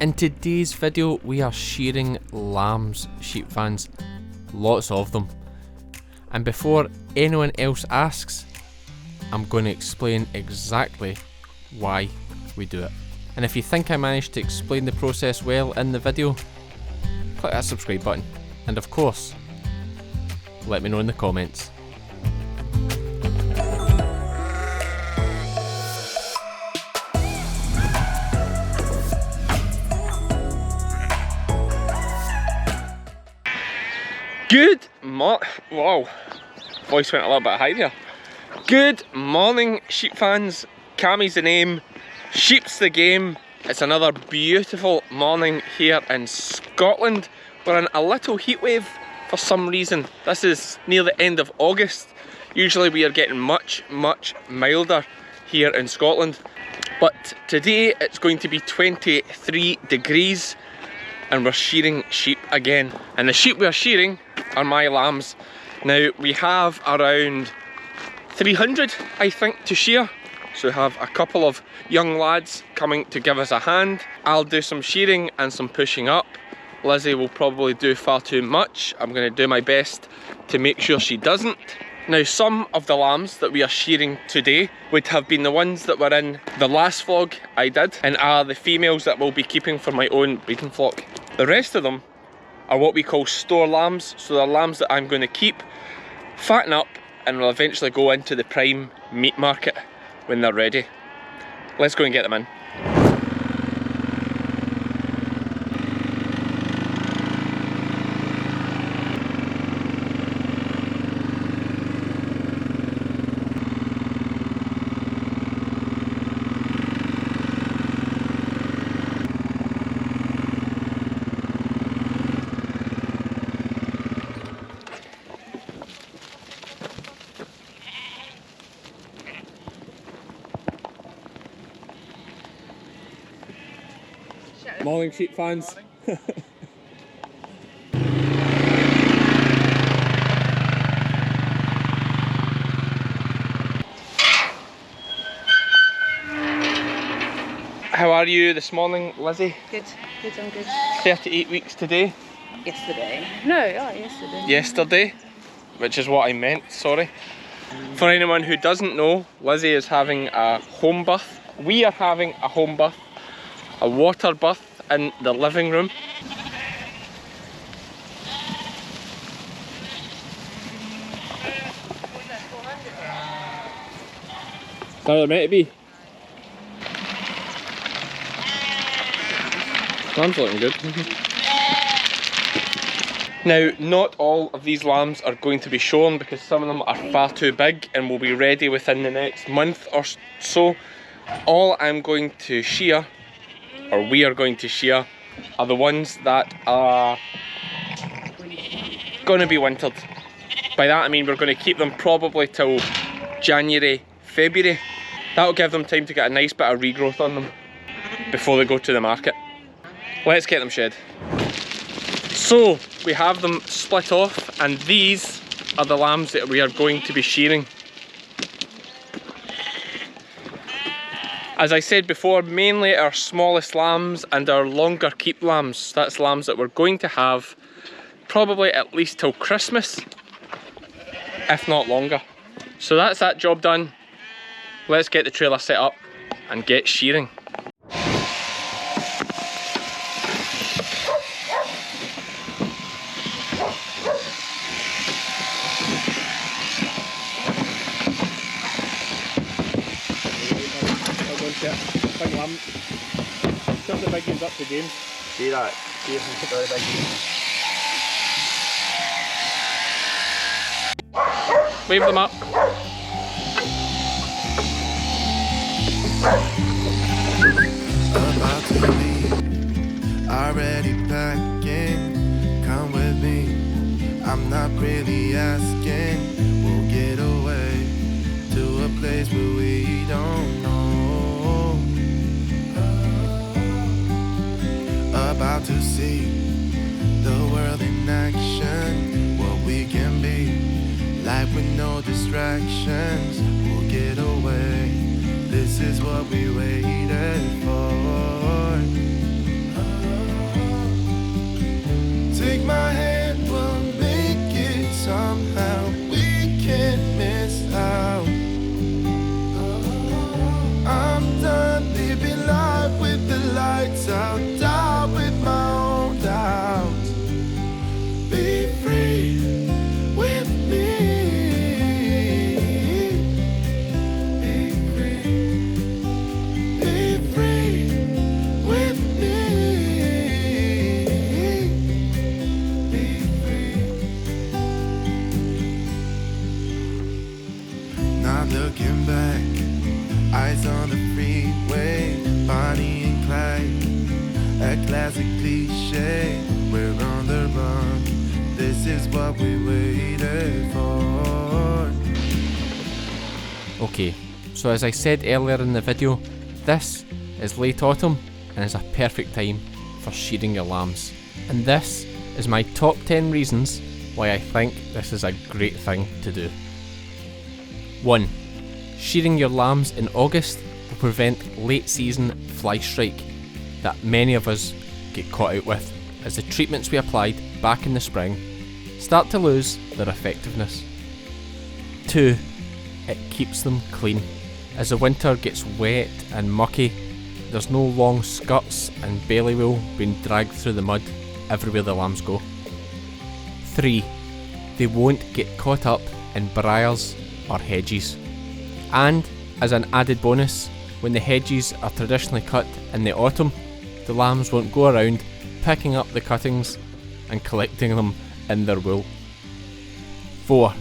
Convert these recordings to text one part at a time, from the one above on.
In today's video we are shearing lambs, sheep fans, lots of them. And before anyone else asks, I'm going to explain exactly why we do it. And if you think I managed to explain the process well in the video, click that subscribe button. And of course, let me know in the comments. Wow, voice went a little bit high there. Good morning, sheep fans. Cammie's the name, sheep's the game. It's another beautiful morning here in Scotland. We're in a little heat wave for some reason. This is near the end of August. Usually we are getting much milder here in Scotland. But today it's going to be 23 degrees and we're shearing sheep again. And the sheep we're shearing are my lambs. Now we have around 300 I think to shear, so we have a couple of young lads coming to give us a hand. I'll do some shearing and some pushing up. Lizzie will probably do far too much. I'm going to do my best to make sure she doesn't. Now some of the lambs that we are shearing today would have been the ones that were in the last vlog I did and are the females that we'll be keeping for my own breeding flock. The rest of them are what we call store lambs, so they're lambs that I'm going to keep, fatten up, and will eventually go into the prime meat market when they're ready. Let's go and get them in. Morning sheep fans. Morning. How are you this morning, Lizzie? Good, I'm good. 38 weeks today? Yesterday. No, yesterday. Yesterday, which is what I meant, sorry. For anyone who doesn't know, Lizzie is having a home birth. We are having a home birth, a water birth in the living room. Is that what they're meant to be? Lamb's looking good. Now, not all of these lambs are going to be shorn because some of them are far too big and will be ready within the next month or so. All I'm going to shear, or we are going to shear, are the ones that are going to be wintered. By that I mean we're going to keep them probably till January, February. That'll give them time to get a nice bit of regrowth on them before they go to the market. Let's get them shed. So we have them split off, and these are the lambs that we are going to be shearing. As I said before, mainly our smallest lambs and our longer keep lambs. That's lambs that we're going to have probably at least till Christmas, if not longer. So that's that job done. Let's get the trailer set up and get shearing. Big lamb. Turn the big ones up to James. See that? See if we put the big ones. Wave them up. About to leave, already packing. Come with me. I'm not really asking. We'll get away to a place where we don't know. About to see the world in action, what we can be, life with no distractions. We'll get away. This is what we waited for. That classic cliche, we're on the run. This is what we waited for. Okay, so as I said earlier in the video, this is late autumn and is a perfect time for shearing your lambs. And this is my top 10 reasons why I think this is a great thing to do. 1. Shearing your lambs in August will prevent late season fly strike that many of us get caught out with, as the treatments we applied back in the spring start to lose their effectiveness. 2. It keeps them clean. As the winter gets wet and mucky, there's no long skirts and belly wool being dragged through the mud everywhere the lambs go. 3. They won't get caught up in briars or hedges. And as an added bonus, when the hedges are traditionally cut in the autumn, the lambs won't go around picking up the cuttings and collecting them in their wool. 4.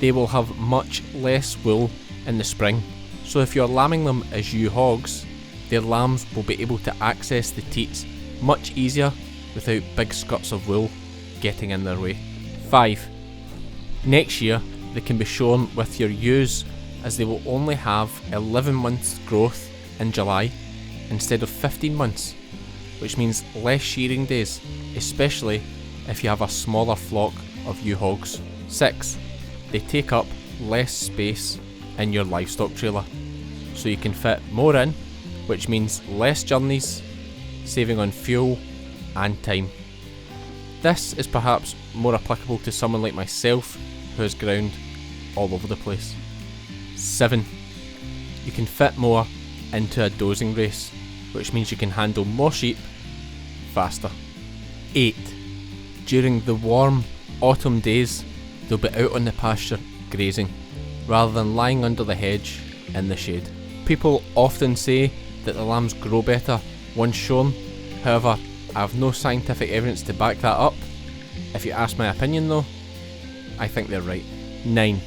They will have much less wool in the spring, so if you're lambing them as ewe hogs, their lambs will be able to access the teats much easier without big skirts of wool getting in their way. 5. Next year they can be shorn with your ewes, as they will only have 11 months growth in July instead of 15 months, which means less shearing days, especially if you have a smaller flock of ewe hogs. 6. They take up less space in your livestock trailer, so you can fit more in, which means less journeys, saving on fuel and time. This is perhaps more applicable to someone like myself who has ground all over the place. 7. You can fit more into a dozing race, which means you can handle more sheep faster. 8. During the warm autumn days, they'll be out on the pasture grazing, rather than lying under the hedge in the shade. People often say that the lambs grow better once shorn, however I have no scientific evidence to back that up. If you ask my opinion though, I think they're right. 9.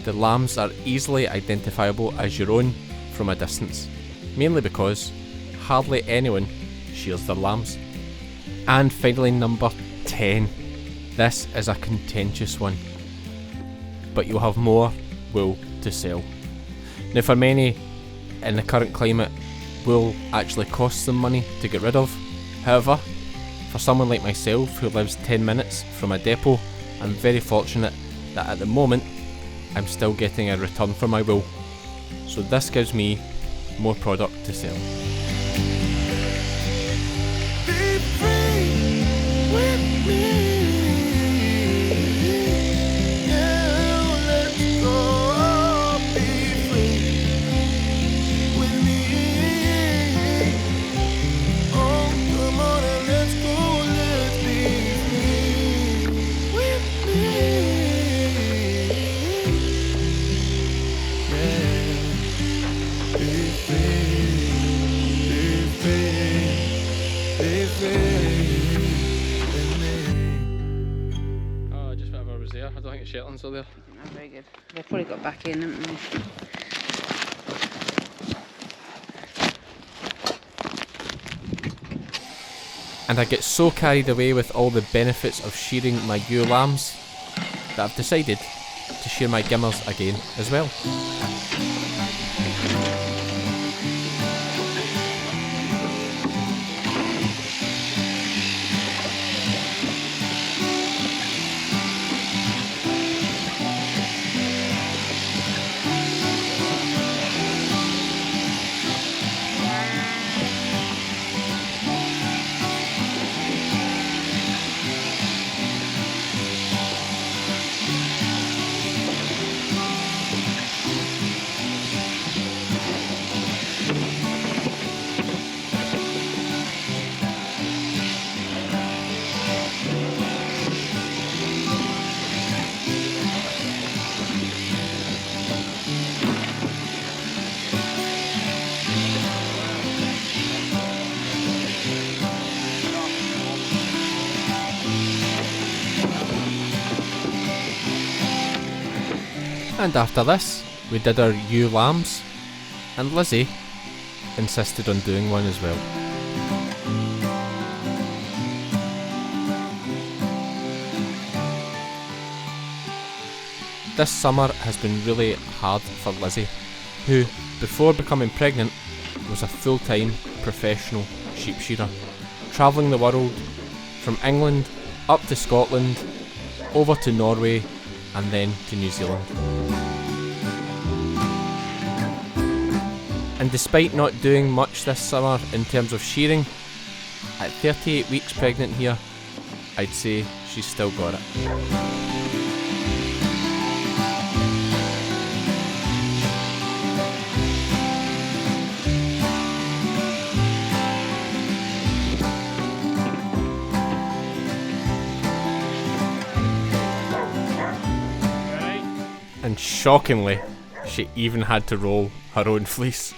The lambs are easily identifiable as your own from a distance, mainly because hardly anyone shears their lambs. And finally, number 10. This is a contentious one, but you'll have more wool to sell. Now for many in the current climate, wool actually costs them money to get rid of. However, for someone like myself who lives 10 minutes from a depot, I'm very fortunate that at the moment I'm still getting a return for my wool, so this gives me more product to sell. Be free with me. Yeah, let's go. Be free with me. Oh, come on and let's go. Let's be free with me. Yeah, be free, be free, be free with me. Oh, just whatever was there. I don't think it's Shetlands are there. Oh, very good. They've probably got back in, haven't they? And I get so carried away with all the benefits of shearing my ewe lambs that I've decided to shear my gimmers again as well. And after this, we did our ewe lambs, and Lizzie insisted on doing one as well. this summer has been really hard for Lizzie, who, before becoming pregnant, was a full-time professional sheep shearer, travelling the world from England up to Scotland, over to Norway and then to New Zealand. And despite not doing much this summer in terms of shearing, at 38 weeks pregnant here, I'd say she's still got it. And shockingly, she even had to roll her own fleece.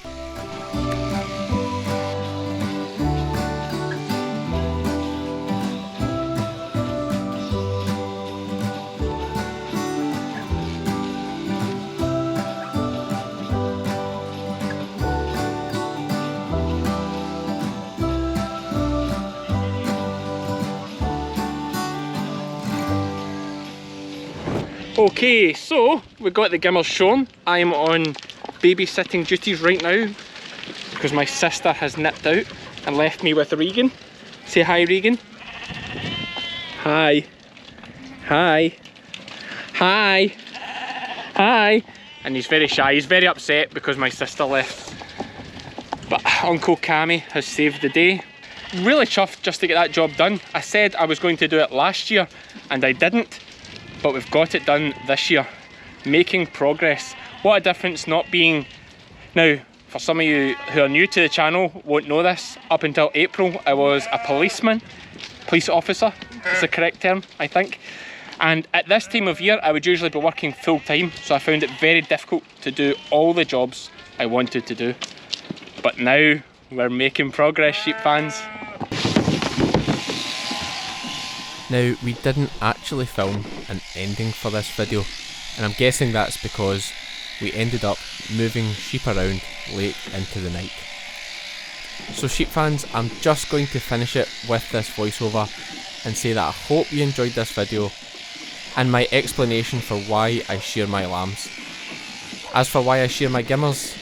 Okay, so we got the gimmers shown. I'm on babysitting duties right now because my sister has nipped out and left me with Regan. Say hi, Regan. Hi. Hi. Hi. Hi. And he's very shy, he's very upset because my sister left. But Uncle Cammy has saved the day. Really chuffed just to get that job done. I said I was going to do it last year and I didn't. But we've got it done this year. Making progress. What a difference not being... Now, for some of you who are new to the channel won't know this, up until April I was a policeman. Police officer is the correct term, I think. And at this time of year I would usually be working full time, so I found it very difficult to do all the jobs I wanted to do. But now we're making progress, sheep fans. Now, we didn't actually film an ending for this video, and I'm guessing that's because we ended up moving sheep around late into the night. So sheep fans, I'm just going to finish it with this voiceover and say that I hope you enjoyed this video and my explanation for why I shear my lambs. As for why I shear my gimmers,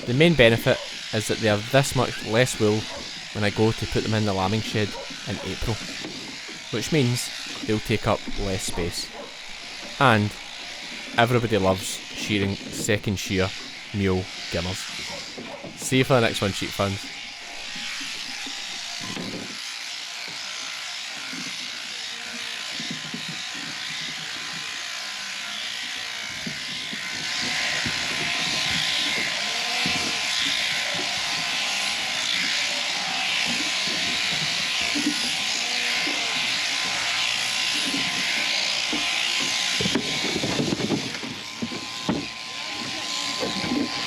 the main benefit is that they have this much less wool when I go to put them in the lambing shed in April, which means they'll take up less space. And everybody loves shearing second shear mule gimmers. See you for the next one, sheep fans.